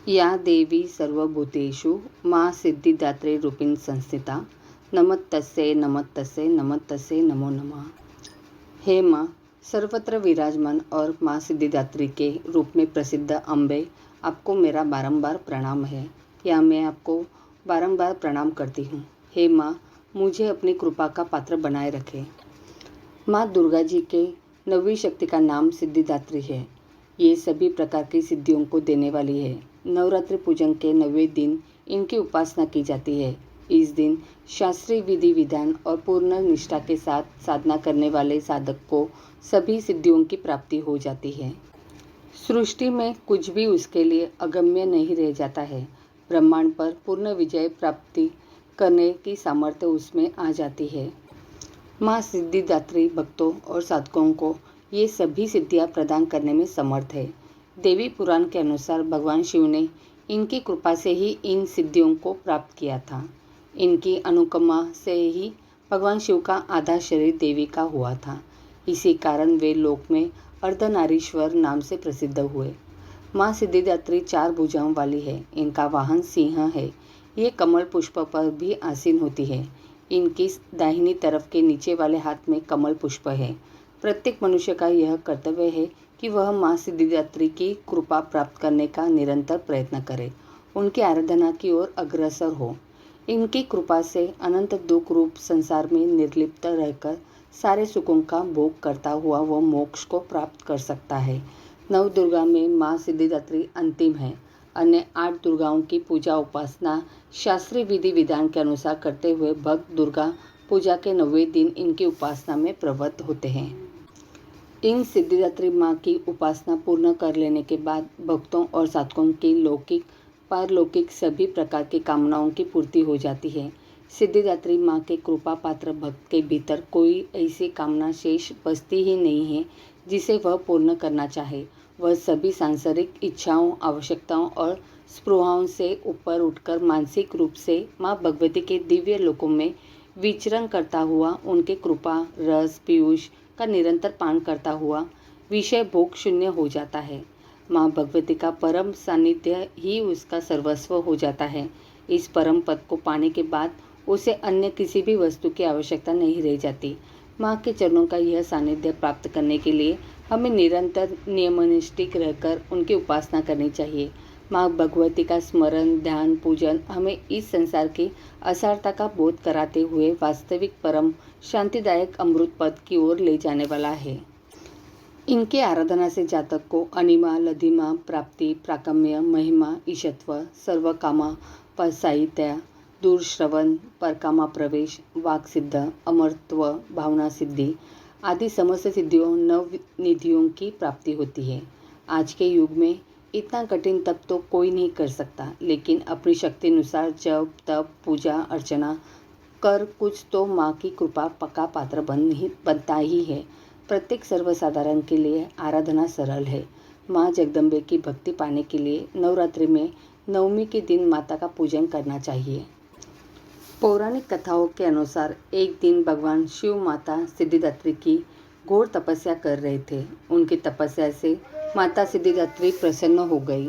या देवी सर्वभूतेषु मा सिद्धिदात्री रूपिण संस्थिता नमस्तस्यै नमस्तस्यै नमस्तस्यै नमो नमः। हे माँ सर्वत्र विराजमान और माँ सिद्धिदात्री के रूप में प्रसिद्ध अम्बे, आपको मेरा बारंबार प्रणाम है या मैं आपको बारंबार प्रणाम करती हूँ। हे माँ, मुझे अपनी कृपा का पात्र बनाए रखें। माँ दुर्गा जी के 9वीं शक्ति का नाम सिद्धिदात्री है। ये सभी प्रकार की सिद्धियों को देने वाली है। नवरात्रि पूजन के 9वें दिन इनकी उपासना की जाती है। इस दिन शास्त्रीय विधि विधान और पूर्ण निष्ठा के साथ साधना करने वाले साधक को सभी सिद्धियों की प्राप्ति हो जाती है। सृष्टि में कुछ भी उसके लिए अगम्य नहीं रह जाता है। ब्रह्मांड पर पूर्ण विजय प्राप्ति करने की सामर्थ्य उसमें आ जाती है। माँ सिद्धिदात्री भक्तों और साधकों को ये सभी सिद्धियाँ प्रदान करने में समर्थ है। देवी पुराण के अनुसार भगवान शिव ने इनकी कृपा से ही इन सिद्धियों को प्राप्त किया था। इनकी अनुकंपा से ही भगवान शिव का आधा शरीर देवी का हुआ था। इसी कारण वे लोक में अर्धनारीश्वर नाम से प्रसिद्ध हुए। माँ सिद्धिदात्री 4 भुजाओं वाली है। इनका वाहन सिंह है। ये कमल पुष्प पर भी आसीन होती है। इनकी दाहिनी तरफ के नीचे वाले हाथ में कमल पुष्प है। प्रत्येक मनुष्य का यह कर्तव्य है कि वह माँ सिद्धिदात्री की कृपा प्राप्त करने का निरंतर प्रयत्न करे, उनकी आराधना की ओर अग्रसर हो। इनकी कृपा से अनंत दुख रूप संसार में निर्लिप्त रहकर सारे सुखों का भोग करता हुआ वह मोक्ष को प्राप्त कर सकता है। 9 दुर्गा में माँ सिद्धिदात्री अंतिम है। अन्य 8 दुर्गाओं की पूजा उपासना शास्त्रीय विधि विधान के अनुसार करते हुए भक्त दुर्गा पूजा के 9वें दिन इनकी उपासना में प्रवृत्त होते हैं। इन सिद्धिदात्री माँ की उपासना पूर्ण कर लेने के बाद भक्तों और साधकों की लौकिक पारलौकिक सभी प्रकार की कामनाओं की पूर्ति हो जाती है। सिद्धिदात्री माँ के कृपा पात्र भक्त के भीतर कोई ऐसी कामना शेष बचती ही नहीं है जिसे वह पूर्ण करना चाहे। वह सभी सांसारिक इच्छाओं, आवश्यकताओं और स्पृहाओं से ऊपर उठकर मानसिक रूप से माँ भगवती के दिव्य लोकों में विचरण करता हुआ उनके कृपा रस पीयूष का निरंतर पान करता हुआ विषय भोग शून्य हो जाता है। माँ भगवती का परम सानिध्य ही उसका सर्वस्व हो जाता है। इस परम पद को पाने के बाद उसे अन्य किसी भी वस्तु की आवश्यकता नहीं रह जाती। माँ के चरणों का यह सानिध्य प्राप्त करने के लिए हमें निरंतर नियमनिष्ठ रहकर उनकी उपासना करनी चाहिए। माँ भगवती का स्मरण ध्यान पूजन हमें इस संसार की असारता का बोध कराते हुए वास्तविक परम शांतिदायक अमृत पद की ओर ले जाने वाला है। इनके आराधना से जातक को अनिमा लधिमा प्राप्ति प्राकम्य महिमा ईशत्व सर्वकामा साहित्य दूरश्रवण परकामा प्रवेश वाक सिद्ध अमरत्व भावना सिद्धि आदि समस्त सिद्धियों नव निधियों की प्राप्ति होती है। आज के युग में इतना कठिन तप तो कोई नहीं कर सकता, लेकिन अपनी शक्ति अनुसार जप तप पूजा अर्चना कर कुछ तो माँ की कृपा पक्का पात्र बनता ही है। प्रत्येक सर्वसाधारण के लिए आराधना सरल है। माँ जगदम्बे की भक्ति पाने के लिए नवरात्रि में 9वीं के दिन माता का पूजन करना चाहिए। पौराणिक कथाओं के अनुसार एक दिन भगवान शिव माता सिद्धिदात्री की घोर तपस्या कर रहे थे। उनकी तपस्या से माता सिद्धिदात्री प्रसन्न हो गई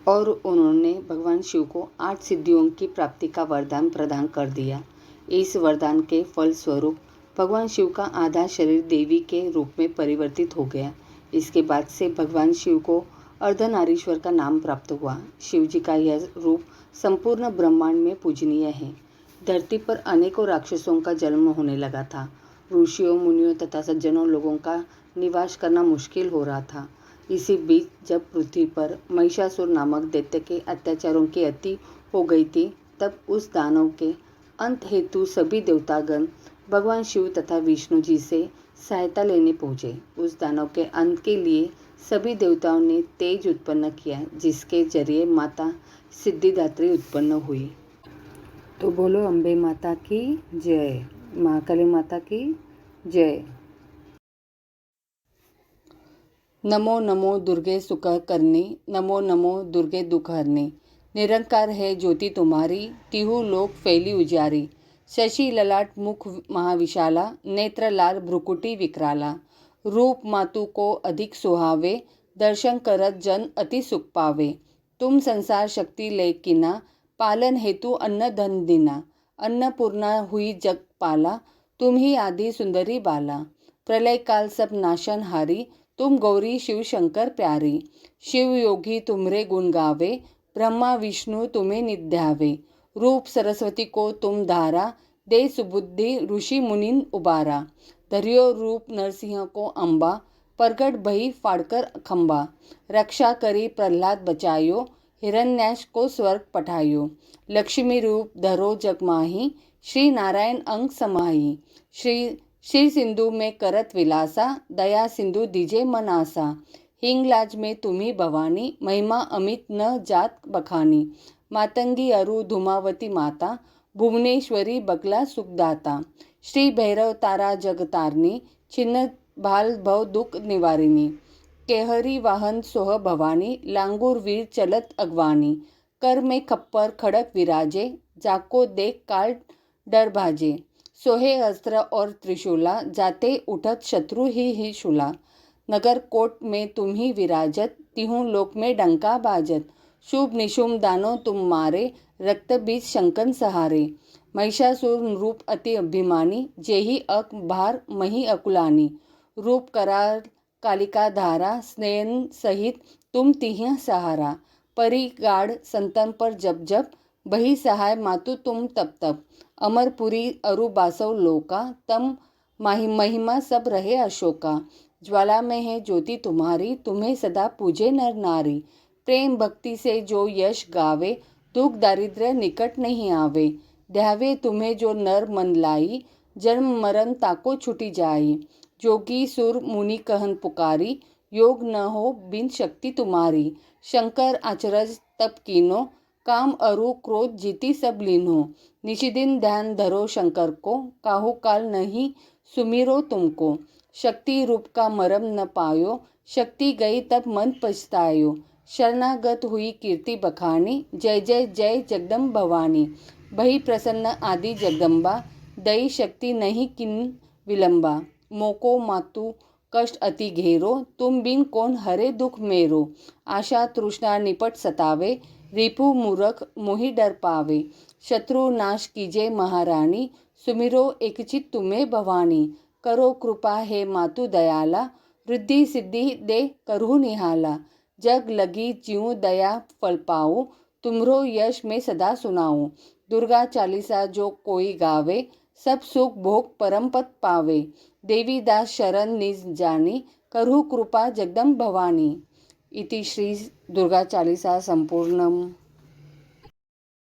और उन्होंने भगवान शिव को 8 सिद्धियों की प्राप्ति का वरदान प्रदान कर दिया। इस वरदान के फल स्वरूप भगवान शिव का आधा शरीर देवी के रूप में परिवर्तित हो गया। इसके बाद से भगवान शिव को अर्धनारीश्वर का नाम प्राप्त हुआ। शिव जी का यह रूप संपूर्ण ब्रह्मांड में पूजनीय है। धरती पर अनेकों राक्षसों का जन्म होने लगा था। ऋषियों मुनियों तथा सज्जनों लोगों का निवास करना मुश्किल हो रहा था। इसी बीच जब पृथ्वी पर महिषासुर नामक दैत्य के अत्याचारों की अति हो गई थी, तब उस दानव के अंत हेतु सभी देवतागण भगवान शिव तथा विष्णु जी से सहायता लेने पहुँचे। उस दानव के अंत के लिए सभी देवताओं ने तेज उत्पन्न किया, जिसके जरिए माता सिद्धिदात्री उत्पन्न हुई। तो बोलो अम्बे माता की जय, महाकाली माता की जय। नमो नमो दुर्गे सुख करनी, नमो नमो दुर्गे दुख हरनी। निरंकार है ज्योति तुम्हारी, तिहु लोक फैली उजियारी। शशि ललाट मुख महाविशाला, नेत्र लाल भ्रुकुटी विकराला। रूप मातु को अधिक सुहावे, दर्शन करत जन अति सुख पावे। तुम संसार शक्ति ले कीना, पालन हेतु अन्न धन दीना। अन्नपूर्णा हुई जग पाला, तुम ही आदि सुंदरी बाला। प्रलय काल सब नाशन हारी, तुम गौरी शिव शंकर प्यारी। शिव योगी तुमरे गुण गावे, ब्रह्मा विष्णु तुम्हें निध्यावे। रूप सरस्वती को तुम धारा, दे सुबुद्धि ऋषि मुनिन उबारा। धरियो रूप नरसिंह को अंबा, प्रगट भई फाड़कर खंबा। रक्षा करी प्रहलाद बचायो, हिरण्याक्ष को स्वर्ग पठायो। लक्ष्मी रूप धरो जग माही, श्री नारायण अंग समाही। श्री सिंधु में करत विलासा, दया सिंधु दीजे मन आसा। हिंगलाज में तुम्ही भवानी, महिमा अमित न जात बखानी। मातंगी अरु धूमावती माता, भुवनेश्वरी बगला सुखदाता। श्री भैरव तारा जगतारणी, छिन्न भाल भव दुख निवारिणी। केहरी वाहन सोह भवानी, लांगूर वीर चलत अगवानी। कर में खप्पर खड़क विराजे, जाको देख काल डर भाजे। सोहे अस्त्र और त्रिशूला, जाते उठत शत्रु ही शूला। नगर कोट में तुम ही विराजत, तिहूं लोक में डंका बाजत। शुभ निशुम दानो तुम मारे, रक्त बीज शंकन सहारे। महिषासुर रूप अति अभिमानी, जेही अक भार मही अकुलानी। रूप करार कालिका धारा, स्नेहन सहित तुम तिह सहारा। परी गाढ़ संतन पर जप जप, बही सहाय मातु तुम तप तप। अमरपुरी अरु बासव लोका, तम महिमा सब रहे अशोका। ज्वाला में है ज्योति तुम्हारी, तुम्हें सदा पूजे नर नारी। प्रेम भक्ति से जो यश गावे, दुख दारिद्र्य निकट नहीं आवे। ध्यावे तुम्हें जो नर मन लाई, जन्म मरण ताको छुटी जाई। जोगी सुर मुनि कहन पुकारी, योग न हो बिन शक्ति तुम्हारी। शंकर अचरज तप कीनो, काम अरु क्रोध जीती सब लीनो। निशिदिन ध्यान धरो शंकर को, काहू काल नहीं सुमिरो तुमको। शक्ति रूप का मरम न पायो, शक्ति गई तब मन पछतायो। शरणागत हुई कीर्ति बखानी, जय जय जय जगदम्ब भवानी। भई प्रसन्न आदि जगदम्बा, दई शक्ति नहीं किन विलंबा। मोको मातु कष्ट अति घेरो, तुम बिन कौन हरे दुख मेरो। आशा तृष्णा निपट सतावे, रिपु मूरख मोहि डर पावे। शत्रु नाश कीजे महारानी, सुमिरो एकचित तुम्हें भवानी। करो कृपा हे मातु दयाला, रिद्धि सिद्धि दे करहु निहाला। जग लगी ज्यों दया फल पाऊं, तुमरो यश में सदा सुनाऊं। दुर्गा चालीसा जो कोई गावे, सब सुख भोग परम पद पावे। देवी दास शरण निज जानी, करहु कृपा जगदम्ब भवानी। इति श्री दुर्गा चालीसा संपूर्णम।